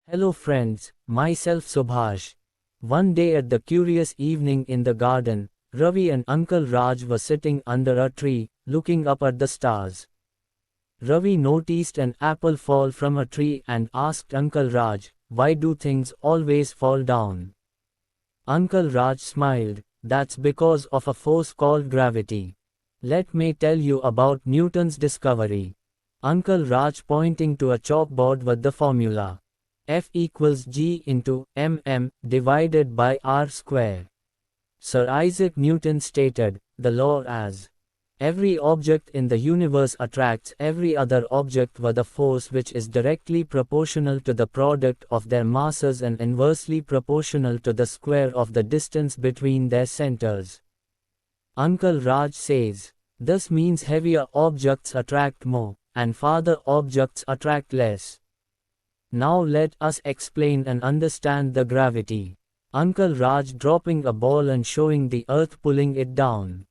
Hello friends, myself Subhash. One day at the curious evening in the garden, Ravi and Uncle Raj were sitting under a tree, looking up at the stars. Ravi noticed an apple fall from a tree and asked Uncle Raj, "Why do things always fall down?" Uncle Raj smiled, "That's because of a force called gravity. Let me tell you about Newton's discovery." Uncle Raj pointing to a chalkboard with the formula. F equals G into mm divided by r square. Sir Isaac Newton stated the law as every object in the universe attracts every other object with a force which is directly proportional to the product of their masses and inversely proportional to the square of the distance between their centers. Uncle Raj says, this means heavier objects attract more, and farther objects attract less. Now let us explain and understand the gravity. Uncle Raj dropping a ball and showing the earth pulling it down.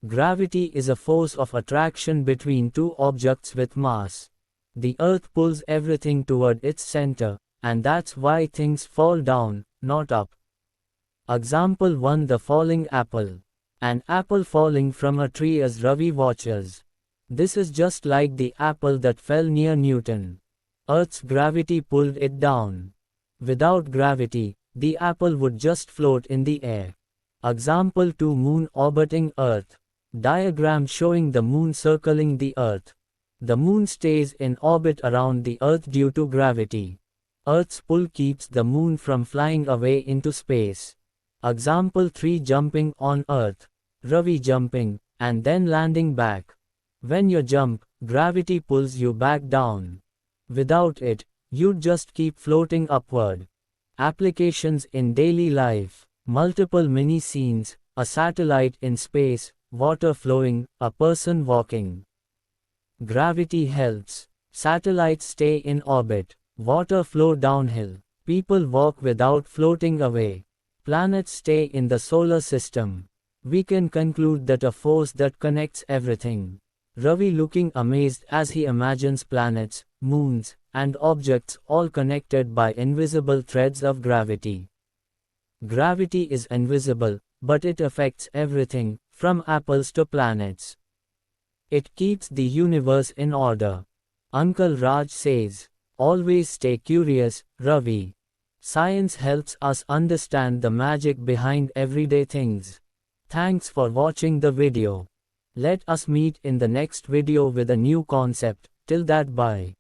Gravity is a force of attraction between two objects with mass. The earth pulls everything toward its center, and that's why things fall down, not up. Example 1. The falling apple. An apple falling from a tree as Ravi watches. This is just like the apple that fell near Newton. Earth's gravity pulled it down. Without gravity, the apple would just float in the air. Example 2. Moon orbiting Earth. Diagram showing the moon circling the Earth. The moon stays in orbit around the Earth due to gravity. Earth's pull keeps the moon from flying away into space. Example 3. Jumping on Earth. Ravi jumping, and then landing back. When you jump, gravity pulls you back down. Without it, you'd just keep floating upward. Applications in daily life. Multiple mini scenes, a satellite in space, water flowing, a person walking. Gravity helps. Satellites stay in orbit. Water flow downhill. People walk without floating away. Planets stay in the solar system. We can conclude that a force that connects everything. Ravi looking amazed as he imagines planets, moons, and objects all connected by invisible threads of gravity. Gravity is invisible, but it affects everything, from apples to planets. It keeps the universe in order. Uncle Raj says, always stay curious, Ravi. Science helps us understand the magic behind everyday things. Thanks for watching the video. Let us meet in the next video with a new concept. Till that, bye.